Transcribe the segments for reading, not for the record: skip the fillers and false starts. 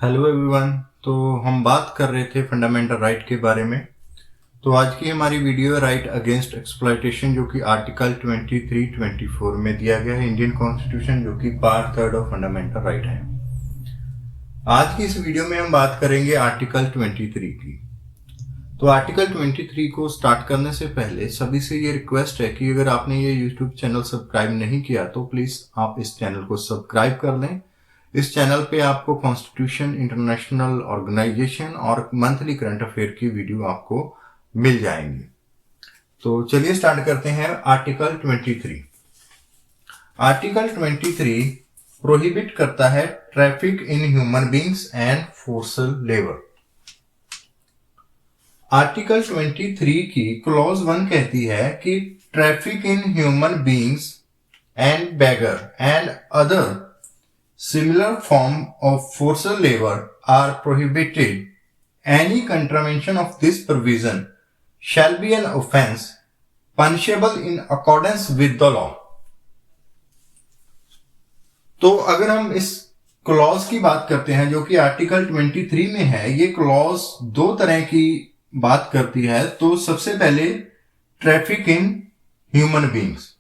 Hello everyone. तो हम बात कर रहे थे फंडामेंटल राइट के बारे में। तो आज की हमारी वीडियो है राइट अगेंस्ट एक्सप्लॉयटेशन, जो कि आर्टिकल 23-24 में दिया गया है इंडियन कॉन्स्टिट्यूशन, जो कि पार्ट 3 ऑफ फंडामेंटल राइट है। आज की इस वीडियो में हम बात करेंगे आर्टिकल 23 की। तो आर्टिकल 23 को स्टार्ट करने से पहले सभी से ये रिक्वेस्ट है कि अगर आपने ये यूट्यूब चैनल सब्सक्राइब नहीं किया तो प्लीज़ आप इस चैनल को सब्सक्राइब कर लें। इस चैनल पे आपको कॉन्स्टिट्यूशन, इंटरनेशनल ऑर्गेनाइजेशन और मंथली करंट अफेयर की वीडियो आपको मिल जाएंगी। तो चलिए स्टार्ट करते हैं आर्टिकल 23। आर्टिकल 23 प्रोहिबिट करता है traffic in human beings and forced labour. Article 23 की क्लॉज 1 कहती है कि traffic in human beings and begar and other similar form of forced labor are prohibited. Any contravention of this provision shall be an offence punishable in accordance with the law. तो अगर हम इस clause की बात करते हैं जो कि आर्टिकल 23 में है, ये क्लॉज दो तरह की बात करती है। तो सबसे पहले ट्रैफिक इन ह्यूमन बींग्स,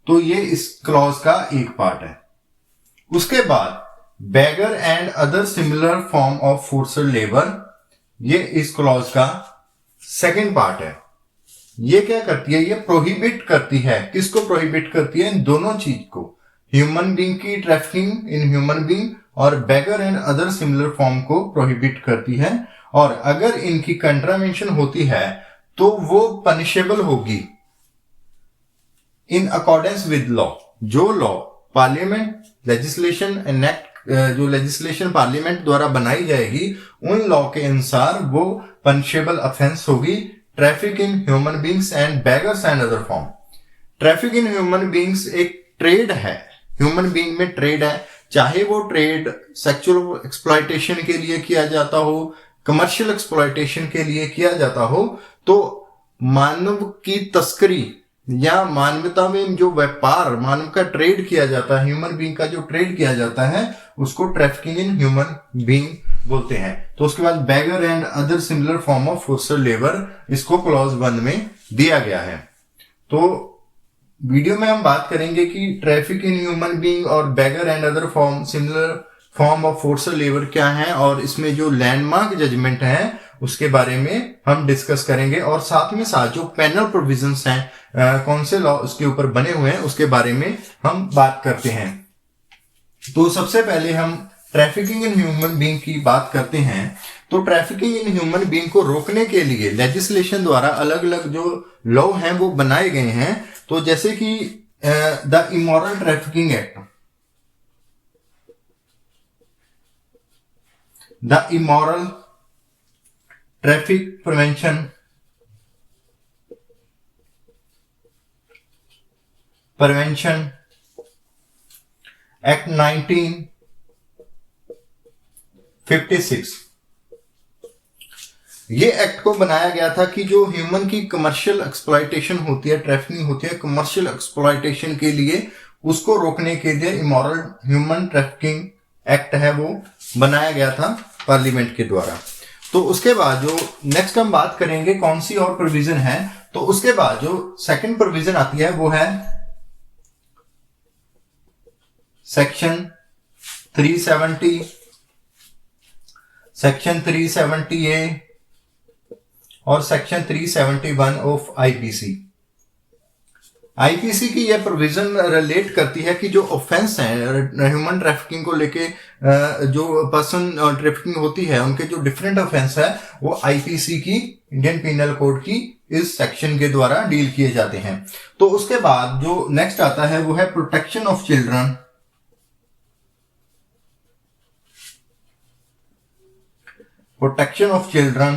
तो ये इस क्लॉज का एक पार्ट है। उसके बाद begar and other similar form of forced labour, ये इस क्लॉज का सेकंड पार्ट है। ये क्या करती है? ये प्रोहिबिट करती है। किसको प्रोहिबिट करती है? इन दोनों चीज को, ह्यूमन बींग की ट्रैफिकिंग इन ह्यूमन बींग और begar and other similar form को प्रोहिबिट करती है। और अगर इनकी कंट्रावेंशन होती है तो वो पनिशेबल होगी इन अकॉर्डेंस विद लॉ। जो लॉ पार्लियामेंट लेजिस्लेशन एनेक्ट, जो लेजिस्लेशन पार्लियामेंट द्वारा बनाई जाएगी, उन लॉ के अनुसार वो पनिशेबल ऑफेंस होगी। Traffic in human beings and beggars and other form. Traffic in human beings एक ट्रेड है, ह्यूमन बींग में ट्रेड है। चाहे वो ट्रेड सेक्सुअल एक्सप्लॉयटेशन के लिए किया जाता हो, कमर्शियल एक्सप्लॉयटेशन के लिए किया जाता हो, तो मानव की तस्करी या मानवता में जो व्यापार, मानव का ट्रेड किया जाता है, ह्यूमन बींग का जो ट्रेड किया जाता है, उसको ट्रैफिकिंग इन ह्यूमन बींग बोलते हैं। तो उसके बाद begar and other similar form of forced labour, इसको क्लॉज 1 में दिया गया है। तो वीडियो में हम बात करेंगे कि ट्रैफिक इन ह्यूमन बींग और begar and other form similar form of forced labour क्या है, और इसमें जो लैंडमार्क जजमेंट है उसके बारे में हम डिस्कस करेंगे। और साथ में साथ जो पैनल प्रोविजंस हैं, कौन से लॉ उसके ऊपर बने हुए हैं, उसके बारे में हम बात करते हैं। तो सबसे पहले हम ट्रैफिकिंग इन ह्यूमन बींग की बात करते हैं। तो ट्रैफिकिंग इन ह्यूमन बींग को रोकने के लिए लेजिस्लेशन द्वारा अलग अलग जो लॉ हैं वो बनाए गए हैं। तो जैसे कि the immoral trafficking act, the immoral traffic prevention act 1956। ये एक्ट को बनाया गया था कि जो ह्यूमन की कमर्शियल एक्सप्लॉयटेशन होती है, ट्रैफिकिंग होती है कमर्शियल एक्सप्लॉयटेशन के लिए, उसको रोकने के लिए इमोरल ह्यूमन ट्रैफिकिंग एक्ट है वो बनाया गया था पार्लियामेंट के द्वारा। तो उसके बाद जो नेक्स्ट हम बात करेंगे कौन सी और प्रोविजन है, तो उसके बाद जो सेकंड प्रोविजन आती है वो है सेक्शन 370, सेक्शन 370A और सेक्शन 371 ऑफ आईपीसी। आईपीसी की यह प्रोविजन रिलेट करती है कि जो ऑफेंस है ह्यूमन ट्रैफिकिंग को लेके, जो पर्सन ट्रैफिकिंग होती है उनके जो डिफरेंट ऑफेंस है वो आईपीसी की, इंडियन पिनल कोड की इस सेक्शन के द्वारा डील किए जाते हैं। तो उसके बाद जो नेक्स्ट आता है वो है protection of children, protection of children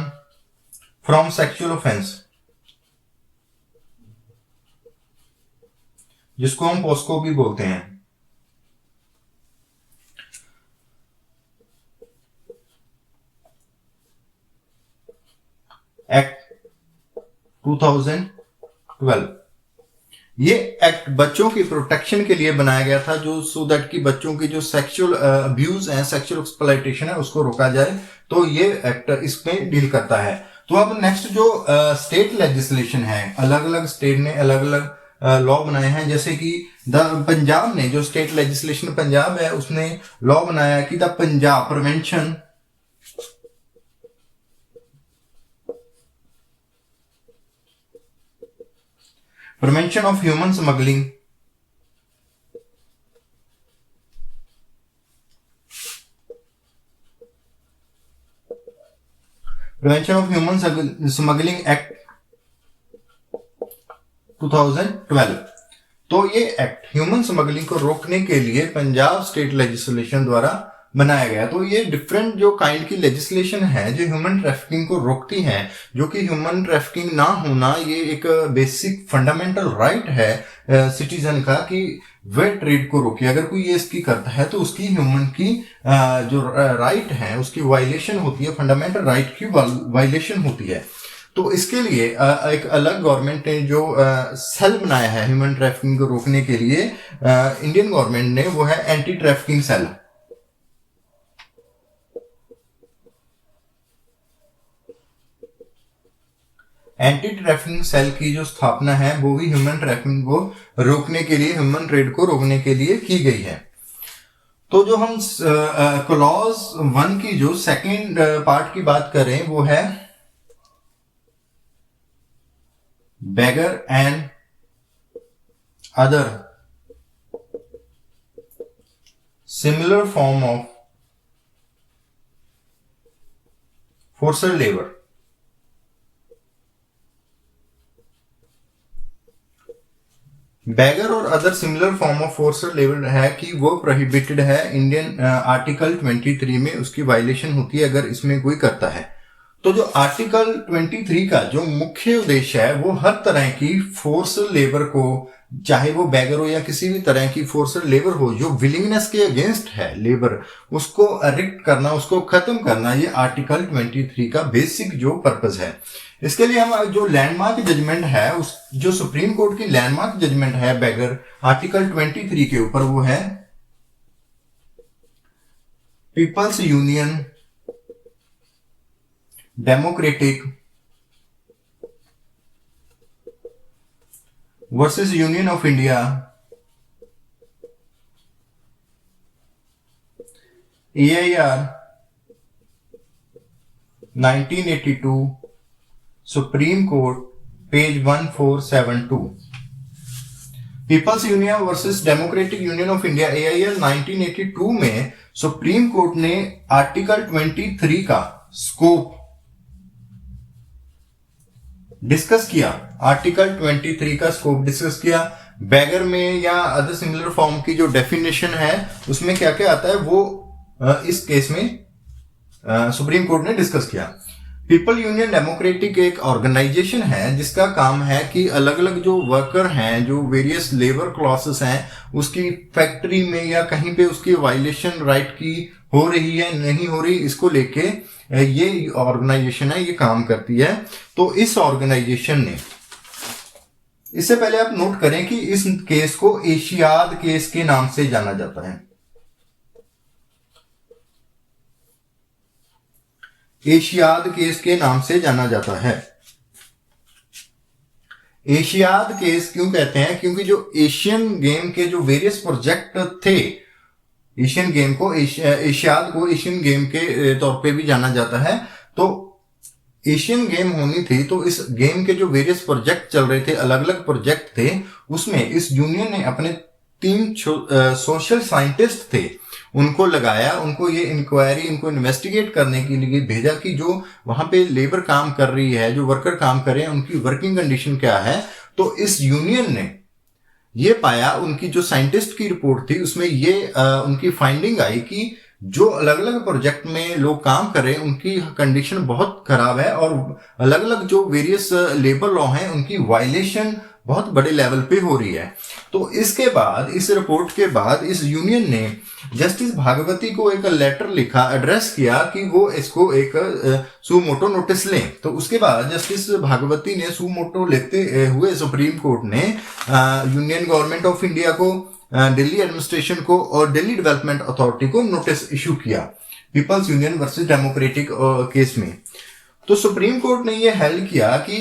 from sexual offence, जिसको हम पोस्को भी बोलते हैं। एक्ट 2012, ये एक्ट बच्चों की प्रोटेक्शन के लिए बनाया गया था, जो सो दैट कि बच्चों की जो सेक्सुअल अब्यूज है, सेक्सुअल एक्सप्लॉयटेशन है, उसको रोका जाए। तो ये एक्ट इसमें डील करता है। तो अब नेक्स्ट जो स्टेट लेजिस्लेशन है, अलग अलग स्टेट ने अलग अलग लॉ बनाए हैं। जैसे कि पंजाब ने, जो स्टेट लेजिस्लेशन पंजाब है, उसने लॉ बनाया कि the Punjab prevention of human smuggling, prevention of human smuggling act 2012। तो ये एक्ट ह्यूमन स्मगलिंग को रोकने के लिए पंजाब स्टेट लेजिस्लेशन द्वारा बनाया गया। तो ये डिफरेंट जो काइंड की लेजिस्लेशन है जो ह्यूमन ट्रैफिकिंग को रोकती है, जो कि ह्यूमन ट्रैफिकिंग ना होना ये एक बेसिक फंडामेंटल राइट है सिटीजन का, कि वे ट्रेड को रोके। अगर कोई ये इसकी करता है तो उसकी ह्यूमन की जो राइट है उसकी वायलेशन होती है, फंडामेंटल राइट की वायलेशन होती है। तो इसके लिए एक अलग गवर्नमेंट ने जो सेल बनाया है ह्यूमन ट्रैफिकिंग को रोकने के लिए, इंडियन गवर्नमेंट ने, वो है anti trafficking cell. Anti trafficking cell की जो स्थापना है वो भी ह्यूमन ट्रैफिकिंग को रोकने के लिए, ह्यूमन ट्रेड को रोकने के लिए की गई है। तो जो हम क्लॉज 1 की जो सेकंड पार्ट की बात करें, वो है beggar and other similar form of forced labor। beggar और other similar form of forced labour है कि वो प्रोहिबिटेड है इंडियन आर्टिकल 23 में, उसकी वायलेशन होती है अगर इसमें कोई करता है। तो जो आर्टिकल 23 का जो मुख्य उद्देश्य है वो हर तरह की फोर्स्ड लेबर को, चाहे वो बैगर हो या किसी भी तरह की फोर्स्ड लेबर हो जो विलिंगनेस के अगेंस्ट है लेबर, उसको अरिक्ट करना, उसको खत्म करना, ये आर्टिकल 23 का बेसिक जो पर्पस है। इसके लिए हम जो लैंडमार्क जजमेंट है, उस जो सुप्रीम कोर्ट की लैंडमार्क जजमेंट है बैगर आर्टिकल 23 के ऊपर, वो है people's union democratic versus union of India AIR 1982 supreme court page 1472। People's union versus democratic union of India AIR 1982 में सुप्रीम कोर्ट ने आर्टिकल 23 का स्कोप डिस्कस किया। आर्टिकल 23 का स्कोप डिस्कस किया। बैगर में या अदर सिमिलर फॉर्म की जो डेफिनेशन है उसमें क्या क्या आता है वो इस केस में सुप्रीम कोर्ट ने डिस्कस किया। पीपल यूनियन डेमोक्रेटिक एक ऑर्गेनाइजेशन है जिसका काम है कि अलग अलग जो वर्कर हैं, जो वेरियस लेबर क्लॉसेस हैं, उसकी फैक्ट्री में या कहीं पे उसकी वायलेशन राइट की हो रही है नहीं हो रही, इसको लेके ये ऑर्गेनाइजेशन है, ये काम करती है। तो इस ऑर्गेनाइजेशन ने, इससे पहले आप नोट करें कि इस केस को एशियाड केस के नाम से जाना जाता है। एशियाड केस के नाम से जाना जाता है। एशियाड केस क्यों कहते हैं? क्योंकि जो एशियन गेम के जो वेरियस प्रोजेक्ट थे, एशियन गेम को एशियाड को एशियन गेम के तौर पे भी जाना जाता है। तो एशियन गेम होनी थी, तो इस गेम के जो वेरियस प्रोजेक्ट चल रहे थे, अलग अलग प्रोजेक्ट थे, उसमें इस यूनियन ने अपने 3 सोशल साइंटिस्ट थे उनको लगाया, उनको ये इंक्वायरी, इनको इन्वेस्टिगेट करने के लिए भेजा कि जो वहां पे लेबर काम कर रही है, जो वर्कर काम कर रहे हैं, उनकी वर्किंग कंडीशन क्या है। तो इस यूनियन ने ये पाया, उनकी जो साइंटिस्ट की रिपोर्ट थी उसमें ये उनकी फाइंडिंग आई कि जो अलग अलग प्रोजेक्ट में लोग काम कर रहे हैं उनकी कंडीशन बहुत खराब है और अलग अलग जो वेरियस लेबर लॉ हैं उनकी वायलेशन बहुत बड़े लेवल पे हो रही है। तो इसके बाद, इस रिपोर्ट के बाद, इस यूनियन ने जस्टिस भागवती को एक लेटर लिखा, एड्रेस किया कि वो इसको एक सुमोटो नोटिस लें। तो उसके बाद जस्टिस भागवती ने सुमोटो लेते हुए सुप्रीम कोर्ट ने यूनियन गवर्नमेंट ऑफ इंडिया को, दिल्ली एडमिनिस्ट्रेशन को और दिल्ली डेवलपमेंट अथॉरिटी को नोटिस इशू किया people's union versus democratic case में। तो सुप्रीम कोर्ट ने यह हेल्ड किया कि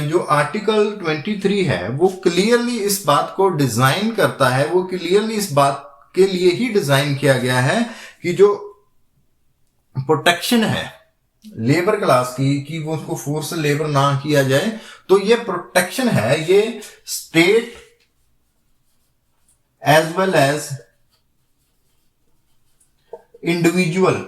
जो आर्टिकल 23 है वो क्लियरली इस बात को डिजाइन करता है, वो क्लियरली इस बात के लिए ही डिजाइन किया गया है कि जो प्रोटेक्शन है लेबर क्लास की, कि वो उसको फोर्स लेबर ना किया जाए, तो ये प्रोटेक्शन है, ये state as well as individual.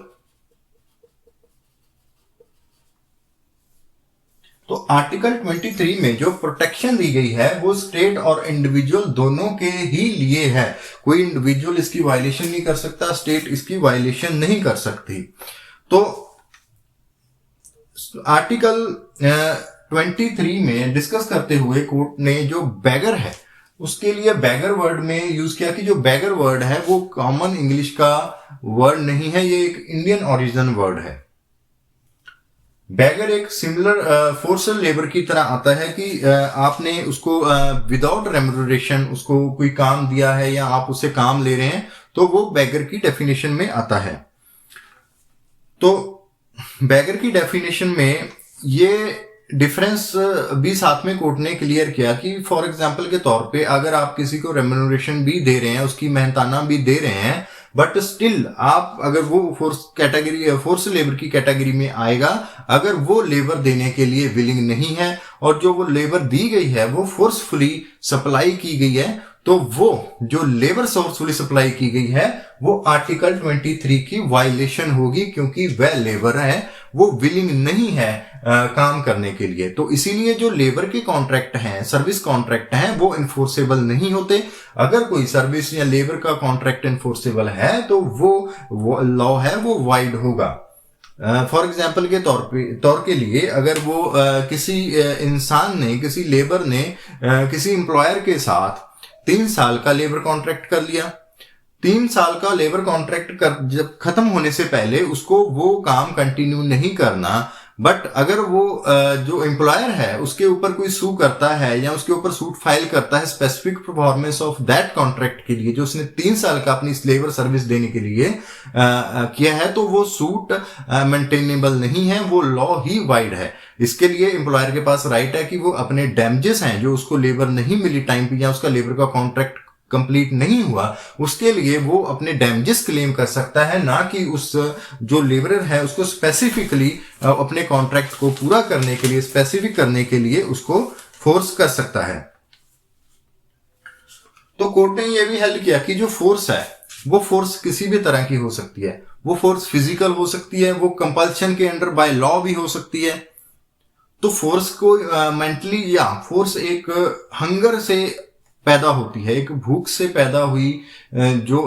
तो आर्टिकल 23 में जो प्रोटेक्शन दी गई है वो स्टेट और इंडिविजुअल दोनों के ही लिए है। कोई इंडिविजुअल इसकी वायलेशन नहीं कर सकता, स्टेट इसकी वायलेशन नहीं कर सकती। तो आर्टिकल 23 में डिस्कस करते हुए कोर्ट ने जो बैगर है उसके लिए बैगर वर्ड में यूज किया कि जो बैगर वर्ड है वो कॉमन इंग्लिश का वर्ड नहीं है, ये एक इंडियन ओरिजिन वर्ड है। बैगर एक सिमिलर फोर्सल लेबर की तरह आता है कि आपने उसको विदाउट रेम्यूनरेशन उसको कोई काम दिया है या आप उससे काम ले रहे हैं, तो वो बैगर की डेफिनेशन में आता है। तो बैगर की डेफिनेशन में ये डिफरेंस भी साथ में कोर्ट ने क्लियर किया कि फॉर एग्जांपल के तौर पे अगर आप किसी को रेम्यूनरेशन भी दे रहे हैं, उसकी मेहनताना भी दे रहे हैं, बट स्टिल आप अगर वो फोर्स लेबर की कैटेगरी में आएगा अगर वो लेबर देने के लिए विलिंग नहीं है और जो वो लेबर दी गई है वो फोर्सफुली सप्लाई की गई है, तो वो जो लेबर फोर्सफुली सप्लाई की गई है वो आर्टिकल 23 की वायलेशन होगी, क्योंकि वह लेबर है, वो विलिंग नहीं है काम करने के लिए। तो इसीलिए जो लेबर के कॉन्ट्रैक्ट हैं, सर्विस कॉन्ट्रैक्ट हैं, वो इन्फोर्सेबल नहीं होते। अगर कोई सर्विस या लेबर का कॉन्ट्रैक्ट इन्फोर्सेबल है तो वो लॉ है वो वाइड होगा। फॉर एग्जाम्पल के तौर के लिए अगर वो किसी इंसान ने, किसी लेबर ने किसी एम्प्लॉयर के साथ 3 साल का लेबर कॉन्ट्रैक्ट कर लिया, 3 साल का लेबर कॉन्ट्रैक्ट कर जब खत्म होने से पहले उसको वो काम कंटिन्यू नहीं करना, बट अगर वो जो एम्प्लॉयर है उसके ऊपर कोई सू करता है या उसके ऊपर सूट फाइल करता है specific performance of that contract के लिए जो उसने 3 साल का अपनी लेबर सर्विस देने के लिए किया है, तो वो सूट मेंटेनेबल नहीं है, वो लॉ ही वाइड है। इसके लिए एम्प्लॉयर के पास राइट है कि वो अपने डैमेजेस हैं जो उसको लेबर नहीं मिली टाइम पे या उसका लेबर का कॉन्ट्रैक्ट कंप्लीट नहीं हुआ, उसके लिए वो अपने डैमेजेस क्लेम कर सकता है, ना कि उस जो लेबरर है उसको स्पेसिफिकली अपने कॉन्ट्रैक्ट को पूरा करने के लिए, स्पेसिफिक करने के लिए उसको फोर्स कर सकता है। तो कोर्ट ने यह भी हेल्ड किया कि जो फोर्स है वो फोर्स किसी भी तरह की हो सकती है। वो फोर्स फिजिकल हो सकती है, वो कंपल्शन के अंडर बाय लॉ भी हो सकती है। तो फोर्स को मेंटली या फोर्स एक हंगर से पैदा होती है, एक भूख से पैदा हुई, जो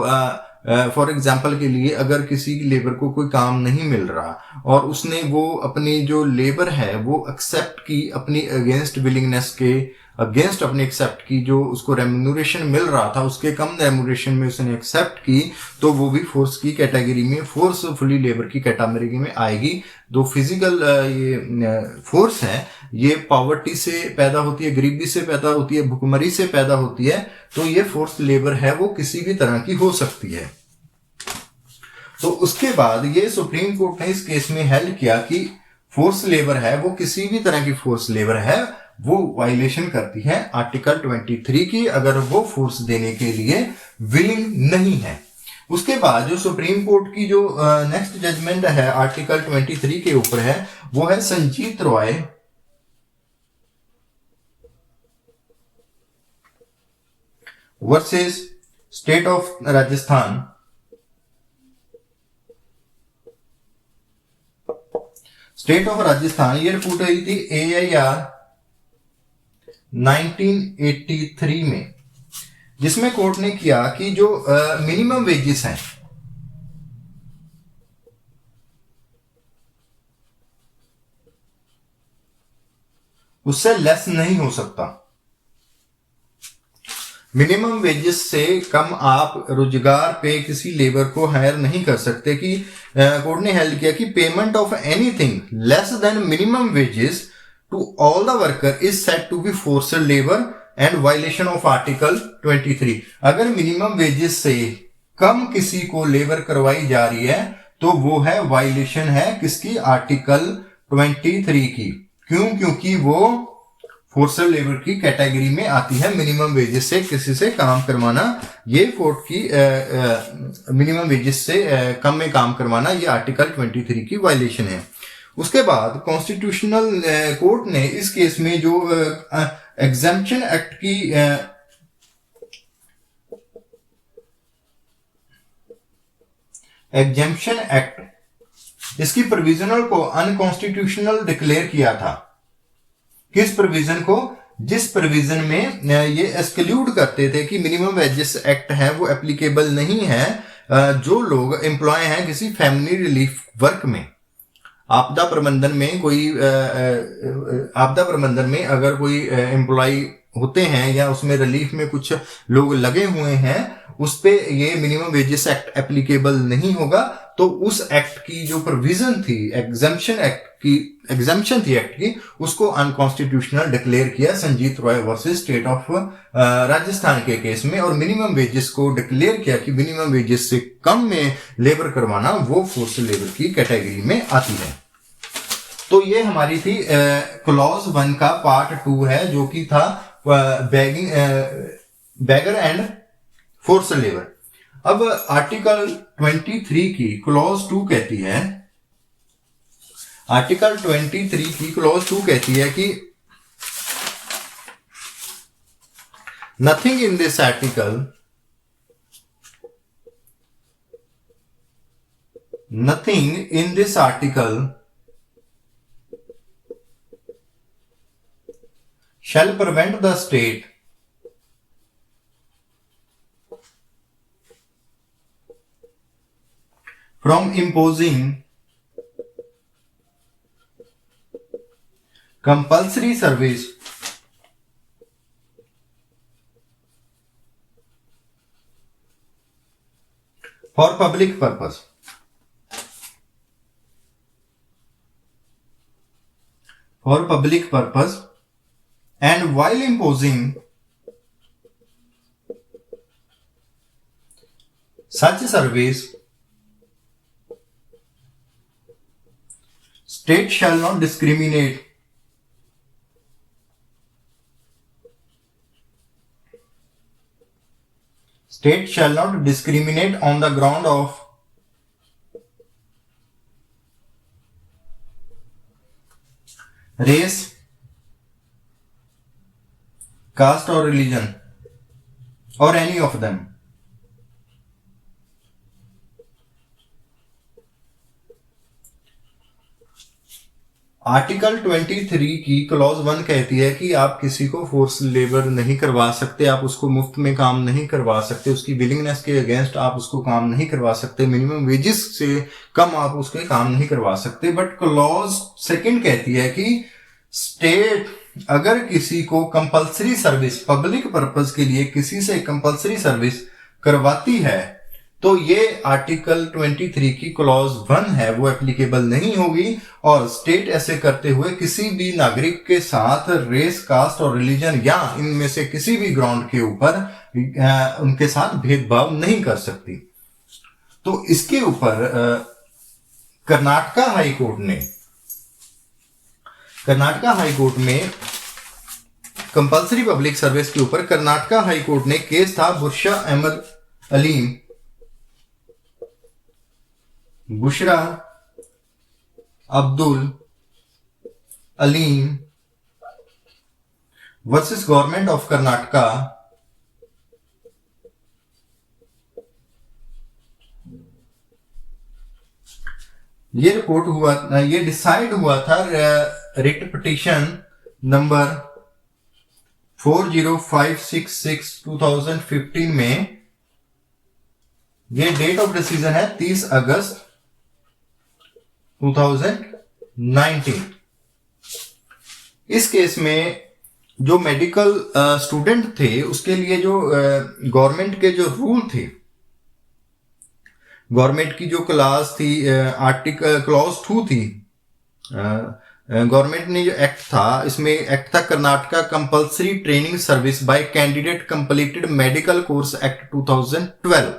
फॉर एग्जाम्पल के लिए अगर किसी लेबर को कोई काम नहीं मिल रहा और उसने वो अपनी जो लेबर है वो एक्सेप्ट की अपनी अगेंस्ट विलिंगनेस के अगेंस्ट अपने एक्सेप्ट की, जो उसको रेम्यूनरेशन मिल रहा था उसके कम रेम्यूनरेशन में उसने एक्सेप्ट की, तो वो भी फोर्स की कैटेगरी में, फोर्सफुली लेबर की कैटेगरी में आएगी। दो फिजिकल ये फोर्स है ये पॉवर्टी से पैदा होती है, गरीबी से पैदा होती है, भुखमरी से पैदा होती है, तो ये फोर्स लेबर है वो किसी भी तरह की हो सकती है। तो उसके बाद ये सुप्रीम कोर्ट ने इस केस में हेल्ड किया कि फोर्स लेबर है वो किसी भी तरह की फोर्स लेबर है वो वायलेशन करती है आर्टिकल 23 की, अगर वो फोर्स देने के लिए विलिंग नहीं है। उसके बाद जो सुप्रीम कोर्ट की जो नेक्स्ट जजमेंट है आर्टिकल 23 के ऊपर है वो है Sanjeet Roy versus state of Rajasthan. State of Rajasthan ये रिपोर्ट आई थी AIR 1983 में, जिसमें कोर्ट ने किया कि जो मिनिमम वेजेस हैं उससे लेस नहीं हो सकता। मिनिमम वेजेस से कम आप रोजगार पे किसी लेबर को हायर नहीं कर सकते। कि कोर्ट ने हेल्ड किया कि payment of anything less than minimum wages to all the worker is said to be forced labour and violation of article 23। अगर मिनिमम वेजेस से कम किसी को लेबर करवाई जा रही है तो वो है वायलेशन है किसकी, आर्टिकल 23 की। क्यों? क्योंकि वो फोर्सल लेबर की कैटेगरी में आती है। मिनिमम वेजेस से किसी से काम करवाना, ये कोर्ट की मिनिमम वेजेस से कम में काम करवाना, ये आर्टिकल 23 की वायलेशन है। उसके बाद कॉन्स्टिट्यूशनल कोर्ट ने इस केस में जो एग्जेम्पशन एक्ट की एग्जेम्पशन एक्ट इसकी प्रोविजनल को अनकॉन्स्टिट्यूशनल डिक्लेयर किया था। किस प्रोविजन को? जिस प्रोविजन में ये एक्सक्लूड करते थे कि मिनिमम वेजेस एक्ट है वो एप्लीकेबल नहीं है जो लोग एम्प्लॉय हैं किसी फैमिली रिलीफ वर्क में। आपदा प्रबंधन में कोई आपदा प्रबंधन में अगर कोई एम्प्लॉय होते हैं या उसमें रिलीफ में कुछ लोग लगे हुए हैं, उस पे ये मिनिमम वेजेस एक्ट एप्लीकेबल नहीं होगा। तो उस एक्ट की जो प्रोविजन थी, एग्जाम्पशन थी एक्ट की, उसको अनकॉन्स्टिट्यूशनल डिक्लेयर किया Sanjeet Roy versus state of Rajasthan के केस में। और मिनिमम वेजेस को डिक्लेयर किया कि मिनिमम वेजेस से कम में लेबर करवाना वो फोर्स लेबर की कैटेगरी में आती है। तो ये हमारी थी क्लॉज 1 का पार्ट 2 है, जो कि था बैगर एंड फोर्स लेबर। अब आर्टिकल 23 की क्लॉज 2 कहती है, आर्टिकल 23 की क्लॉज 2 कहती है कि nothing in this article shall prevent the state from imposing compulsory service for public purpose and while imposing such service state shall not discriminate on the ground of race, caste or religion or any of them. Article 23 की clause 1 कहती है कि आप किसी को force labour नहीं करवा सकते, आप उसको मुफ्त में काम नहीं करवा सकते, उसकी विलिंगनेस के अगेंस्ट आप उसको काम नहीं करवा सकते, मिनिमम वेजेस से कम आप उसके काम नहीं करवा सकते। बट क्लॉज 2 कहती है कि स्टेट अगर किसी को कंपलसरी सर्विस, पब्लिक पर्पस के लिए किसी से कंपलसरी सर्विस करवाती है तो ये आर्टिकल 23 की क्लॉज 1 है वो एप्लीकेबल नहीं होगी। और स्टेट ऐसे करते हुए किसी भी नागरिक के साथ रेस, कास्ट और रिलीजन या इनमें से किसी भी ग्राउंड के ऊपर उनके साथ भेदभाव नहीं कर सकती। तो इसके ऊपर कर्नाटका हाई कोर्ट में कंपलसरी पब्लिक सर्विस के ऊपर कर्नाटका हाई कोर्ट ने केस था Bushra Abdul Aleem versus government of Karnataka. ये रिपोर्ट हुआ, ये डिसाइड हुआ था रिट पिटीशन नंबर 40566 2015 में। ये डेट ऑफ डिसीजन है 30 अगस्त 2019। इस केस में जो मेडिकल स्टूडेंट थे उसके लिए जो गवर्नमेंट के जो रूल थे, गवर्नमेंट की जो क्लास थी, आर्टिकल क्लॉज 2 थी, गवर्नमेंट ने जो एक्ट था, इसमें एक्ट था Karnataka compulsory training service by candidate completed medical course act 2012।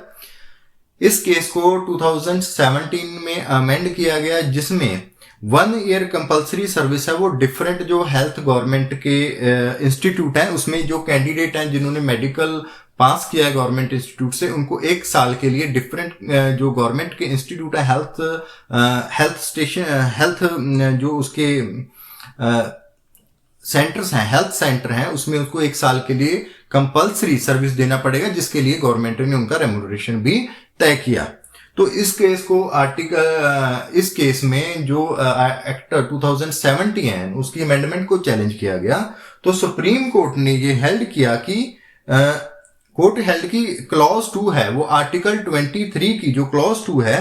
इस केस को 2017 में अमेंड किया गया, जिसमें 1 ईयर कंपल्सरी सर्विस है वो डिफरेंट जो हेल्थ गवर्नमेंट के इंस्टीट्यूट हैं, उसमें जो कैंडिडेट हैं जिन्होंने मेडिकल पास किया है गवर्नमेंट इंस्टीट्यूट से, उनको 1 साल के लिए डिफरेंट जो गवर्नमेंट के इंस्टीट्यूट है, हेल्थ स्टेशन, हेल्थ जो उसके सेंटर्स हैं, हेल्थ सेंटर हैं, उसमें उनको 1 साल के लिए कंपल्सरी सर्विस देना पड़ेगा, जिसके लिए गवर्नमेंट ने उनका रेम्यूनरेशन भी तय किया। तो इस केस को इस केस में जो एक्ट 2070 है उसकी अमेंडमेंट को चैलेंज किया गया। तो सुप्रीम कोर्ट ने ये हेल्ड किया कि कोर्ट हेल्ड की क्लॉज 2 है वो आर्टिकल 23 की जो क्लॉज 2 है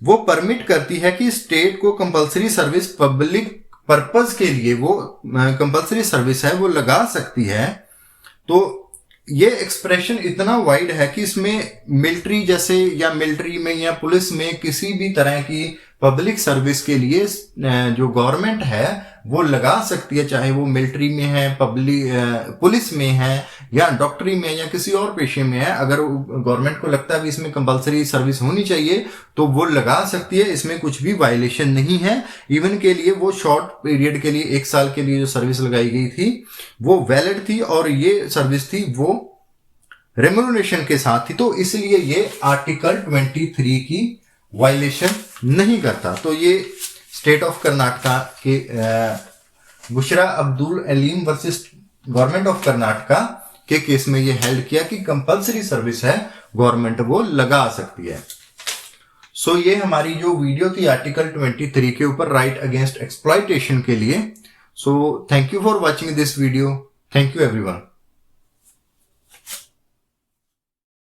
वो परमिट करती है कि स्टेट को कंपल्सरी सर्विस पब्लिक पर्पस के लिए वो कंपल्सरी सर्विस है वो लगा सकती है। तो ये एक्सप्रेशन इतना वाइड है कि इसमें मिलिट्री जैसे या मिलिट्री में या पुलिस में किसी भी तरह की पब्लिक सर्विस के लिए जो गवर्नमेंट है वो लगा सकती है, चाहे वो मिलिट्री में है, पुलिस में है या डॉक्टरी में या किसी और पेशे में है। अगर गवर्नमेंट को लगता है कि इसमें कंपल्सरी सर्विस होनी चाहिए तो वो लगा सकती है, इसमें कुछ भी वायलेशन नहीं है। इवन के लिए वो शॉर्ट पीरियड के लिए 1 साल के लिए जो सर्विस लगाई गई थी वो वैलिड थी और ये सर्विस थी वो रेम्यूनरेशन के साथ थी, तो इसलिए ये आर्टिकल 23 की वायलेशन नहीं करता। तो ये स्टेट ऑफ कर्नाटका के Bushra Abdul Aleem versus government of Karnataka के केस में ये हेल्ड किया कि कंपल्सरी सर्विस है गवर्नमेंट वो लगा सकती है। सो ये हमारी जो वीडियो थी आर्टिकल 23 के ऊपर, राइट अगेंस्ट एक्सप्लॉयटेशन के लिए। So thank you for watching this video. Thank you everyone.